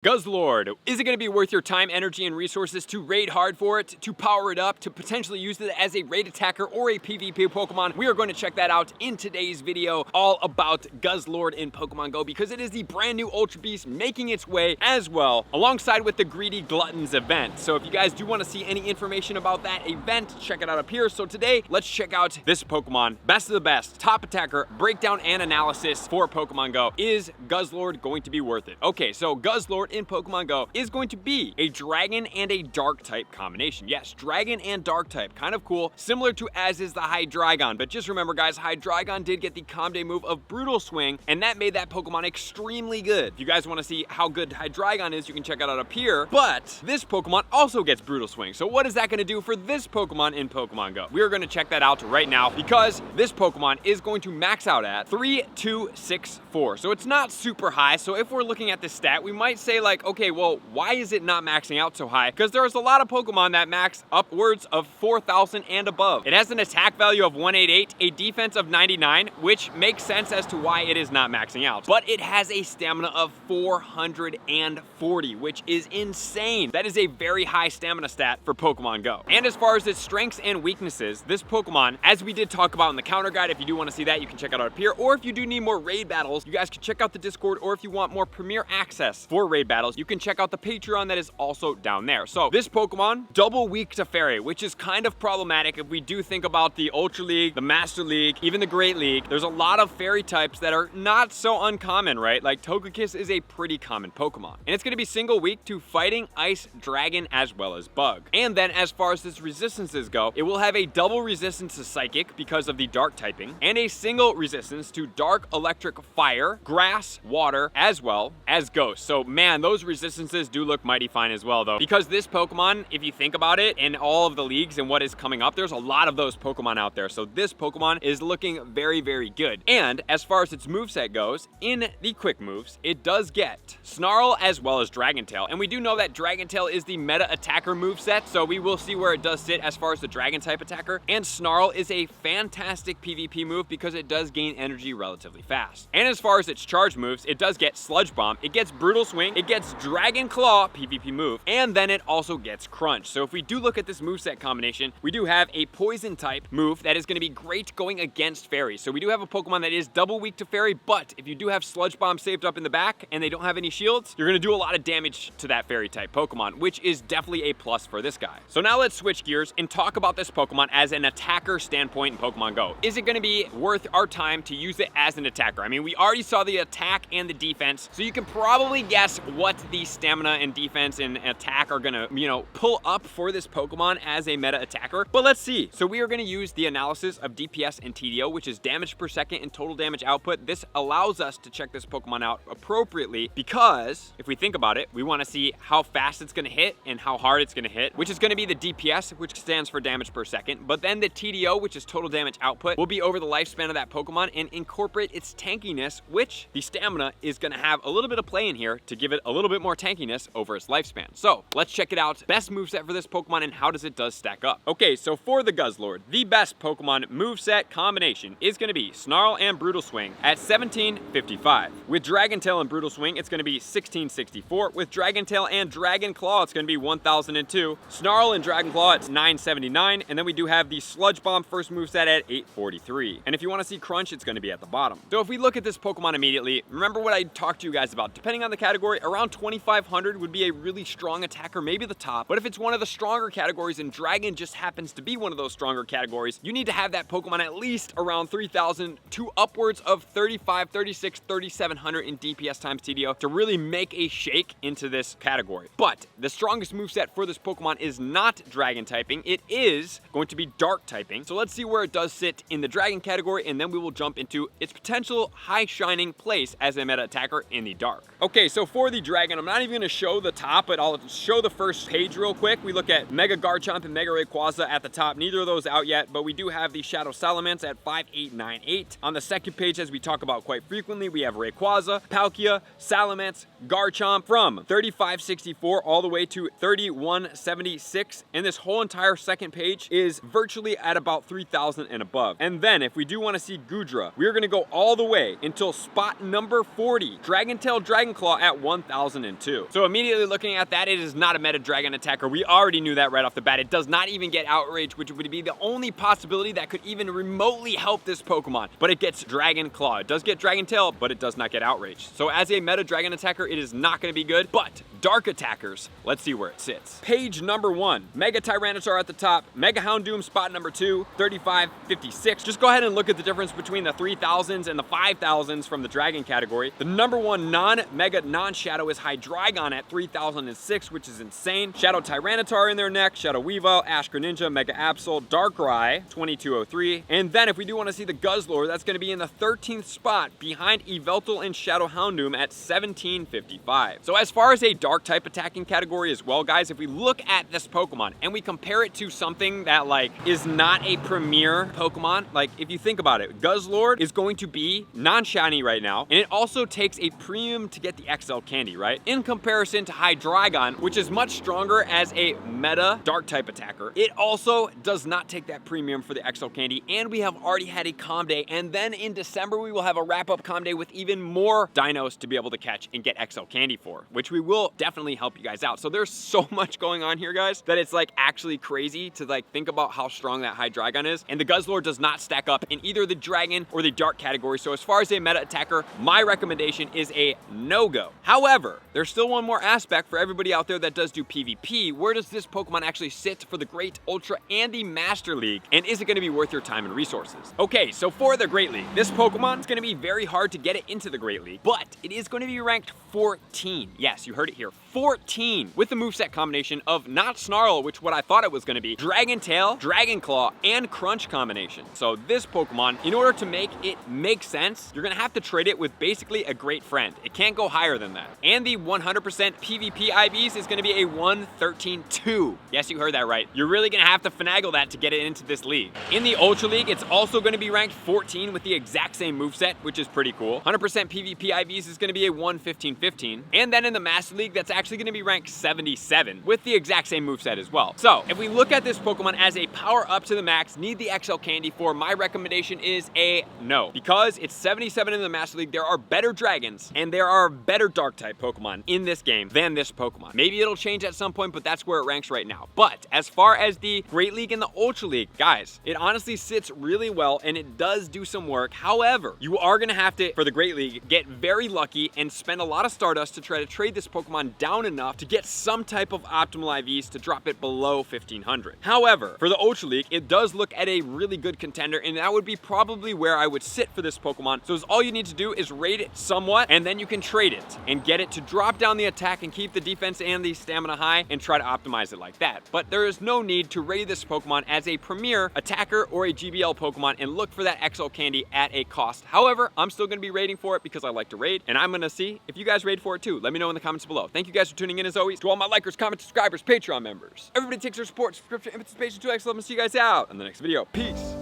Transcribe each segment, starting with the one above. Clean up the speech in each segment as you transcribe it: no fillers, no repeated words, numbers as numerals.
Guzzlord, is it going to be worth your time, energy, and resources to raid hard for it, to power it up, to potentially use it as a raid attacker or a PvP Pokemon? We are going to check that out in today's video, all about Guzzlord in Pokemon Go, because it is the brand new Ultra Beast making its way as well, alongside with the Greedy Gluttons event. So if you guys do want to see any information about that event, check it out up here. So today, let's check out this Pokemon, best of the best, top attacker, breakdown and analysis for Pokemon Go. Is Guzzlord going to be worth it? Okay, so Guzzlord in Pokemon Go is going to be a dragon and a dark type combination. Yes, dragon and dark type, kind of cool, similar to as is the Hydreigon. But just remember guys, Hydreigon did get the Calm Day move of Brutal Swing, and that made that Pokemon extremely good. If you guys want to see how good Hydreigon is, you can check it out up here. But this Pokemon also gets Brutal Swing. So what is that going to do for this Pokemon in Pokemon Go? We are going to check that out right now, because this Pokemon is going to max out at 3264. So it's not super high. So if we're looking at this stat, we might say like, okay, well, why is it not maxing out so high? Because there's a lot of Pokemon that max upwards of 4,000 and above. It has an attack value of 188, a defense of 99, which makes sense as to why it is not maxing out. But it has a stamina of 440, which is insane. That is a very high stamina stat for Pokemon Go. And as far as its strengths and weaknesses, this Pokemon, as we did talk about in the counter guide, if you do want to see that, you can check it out up here. Or if you do need more raid battles, you guys can check out the Discord, or if you want more premier access for raid battles, you can check out the Patreon that is also down there. So this Pokemon, double weak to Fairy, which is kind of problematic if we do think about the Ultra League, the Master League, even the Great League. There's a lot of Fairy types that are not so uncommon, right? Like Togekiss is a pretty common Pokemon. And it's going to be single weak to Fighting, Ice, Dragon, as well as Bug. And then as far as its resistances go, it will have a double resistance to Psychic because of the Dark typing, and a single resistance to Dark, Electric, Fire, Grass, Water, as well as Ghost. So man, those resistances do look mighty fine as well though, because this Pokemon, if you think about it, in all of the leagues and what is coming up, there's a lot of those Pokemon out there. So this Pokemon is looking very, very good. And as far as its moveset goes, in the quick moves, it does get Snarl as well as Dragon Tail. And we do know that Dragon Tail is the meta attacker moveset, so we will see where it does sit as far as the Dragon type attacker. And Snarl is a fantastic PvP move because it does gain energy relatively fast. And as far as its charge moves, it does get Sludge Bomb, it gets Brutal Swing, it gets Dragon Claw, PvP move, and then it also gets Crunch. So if we do look at this moveset combination, we do have a Poison type move that is going to be great going against Fairies. So we do have a Pokemon that is double weak to Fairy, but if you do have Sludge Bomb saved up in the back and they don't have any shields, you're going to do a lot of damage to that Fairy type Pokemon, which is definitely a plus for this guy. So now let's switch gears and talk about this Pokemon as an attacker standpoint in Pokemon Go. Is it going to be worth our time to use it as an attacker? I mean, we already saw the attack and the defense, so you can probably guess what the stamina and defense and attack are gonna, pull up for this Pokemon as a meta attacker. But let's see. So we are gonna use the analysis of DPS and TDO, which is damage per second and total damage output. This allows us to check this Pokemon out appropriately, because if we think about it, we wanna see how fast it's gonna hit and how hard it's gonna hit, which is gonna be the DPS, which stands for damage per second. But then the TDO, which is total damage output, will be over the lifespan of that Pokemon and incorporate its tankiness, which the stamina is gonna have a little bit of play in here to give it a little bit more tankiness over its lifespan. So let's check it out. Best moveset for this Pokemon and how does it stack up. Okay, so for the Guzzlord, the best Pokemon moveset combination is going to be Snarl and Brutal Swing at 1755. With Dragon Tail and Brutal Swing, it's going to be 1664. With Dragon Tail and Dragon Claw, it's going to be 1002. Snarl and Dragon Claw, it's 979. And then we do have the Sludge Bomb first moveset at 843. And if you want to see Crunch, it's going to be at the bottom. So if we look at this Pokemon immediately, remember what I talked to you guys about. Depending on the category, around 2500 would be a really strong attacker, maybe the top. But if it's one of the stronger categories and Dragon just happens to be one of those stronger categories, you need to have that Pokemon at least around 3000 to upwards of 35, 36, 3700 in DPS times TDO to really make a shake into this category. But the strongest moveset for this Pokemon is not Dragon typing. It is going to be Dark typing. So let's see where it does sit in the Dragon category, and then we will jump into its potential high shining place as a meta attacker in the Dark. Okay, so for the Dragon, I'm not even going to show the top, but I'll show the first page real quick. We look at Mega Garchomp and Mega Rayquaza at the top. Neither of those out yet, but we do have the Shadow Salamence at 5898. On the second page, as we talk about quite frequently, we have Rayquaza, Palkia, Salamence, Garchomp from 3564 all the way to 3176. And this whole entire second page is virtually at about 3000 and above. And then if we do want to see Goodra, we're going to go all the way until spot number 40. Dragon Tail, Dragon Claw at 1000. 3002. So immediately looking at that, it is not a meta dragon attacker. We already knew that right off the bat. It does not even get outrage, which would be the only possibility that could even remotely help this Pokemon. But it gets Dragon Claw. It does get Dragon Tail, but it does not get outrage. So as a meta dragon attacker, it is not going to be good. But dark attackers, let's see where it sits. Page number 1, Mega Tyranitar at the top, Mega Houndoom spot number 2, 3556. Just go ahead and look at the difference between the 3000s and the 5000s from the dragon category. The number 1 non-mega non-shadow is Hydreigon at 3006, which is insane. Shadow Tyranitar in their neck, Shadow Weavile, Ash Greninja, Mega Absol, Darkrai 2203. And then if we do want to see the Guzzlord, that's going to be in the 13th spot behind Yveltal and Shadow Houndoom at 1755. So as far as a dark type attacking category as well, guys, if we look at this Pokemon and we compare it to something that like is not a premier Pokemon, like if you think about it, Guzzlord is going to be non-shiny right now, and it also takes a premium to get the XL candy, right? In comparison to Hydreigon, which is much stronger as a meta dark type attacker, it also does not take that premium for the XL candy, and we have already had a Calm Day, and then in December we will have a wrap-up Calm Day with even more dinos to be able to catch and get XL candy for, which we will definitely help you guys out. So there's so much going on here, guys, that it's like actually crazy to like think about how strong that Hydreigon is, and the Guzzlord does not stack up in either the dragon or the dark category. So as far as a meta attacker, my recommendation is a no-go. However, there's still one more aspect for everybody out there that does do PvP. Where does this Pokemon actually sit for the Great, Ultra, and the Master League? And is it going to be worth your time and resources? Okay, so for the Great League, this Pokemon is going to be very hard to get it into the Great League, but it is going to be ranked 14. Yes, you heard it here, 14, with the moveset combination of not Snarl, which what I thought it was going to be, Dragon Tail, Dragon Claw, and Crunch combination. So this Pokemon, in order to make it make sense, you're going to have to trade it with basically a great friend. It can't go higher than that. And the 100% PvP IVs is going to be a 113-2. Yes, you heard that right. You're really going to have to finagle that to get it into this league. In the Ultra League, it's also going to be ranked 14 with the exact same moveset, which is pretty cool. 100% PvP IVs is going to be a 115-15. And then in the Master League, that's actually going to be ranked 77 with the exact same moveset as well. So if we look at this Pokemon as a power up to the max, need the XL candy for, my recommendation is a no. Because it's 77 in the Master League, there are better dragons and there are better dark type Pokemon in this game than this Pokemon. Maybe it'll change at some point, but that's where it ranks right now. But as far as the Great League and the Ultra League, guys, it honestly sits really well and it does do some work. However, you are going to have to, for the Great League, get very lucky and spend a lot of Stardust to try to trade this Pokemon down enough to get some type of optimal IVs to drop it below 1500. However, for the Ultra League, it does look at a really good contender, and that would be probably where I would sit for this Pokemon. So all you need to do is rate it somewhat, and then you can trade it and get it to drop down the attack and keep the defense and the stamina high and try to optimize it like that. But there is no need to rate this Pokemon as a premier attacker or a GBL Pokemon and look for that XL candy at a cost. However, I'm still going to be rating for it because I like to raid, and I'm going to see if you guys raid for it too. Let me know in the comments below. Thank you guys for tuning in as always. To all my likers, comments, subscribers, Patreon members. Everybody takes their support, subscription, and participation to X. Love and see you guys out on the next video. Peace.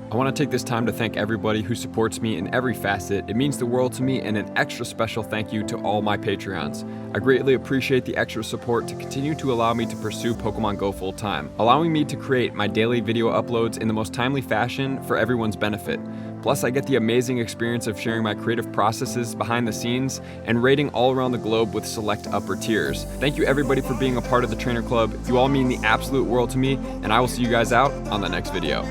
I want to take this time to thank everybody who supports me in every facet. It means the world to me, and an extra special thank you to all my Patreons. I greatly appreciate the extra support to continue to allow me to pursue Pokemon Go full time, allowing me to create my daily video uploads in the most timely fashion for everyone's benefit. Plus, I get the amazing experience of sharing my creative processes behind the scenes and raiding all around the globe with select upper tiers. Thank you everybody for being a part of the Trainer Club. You all mean the absolute world to me, and I will see you guys out on the next video.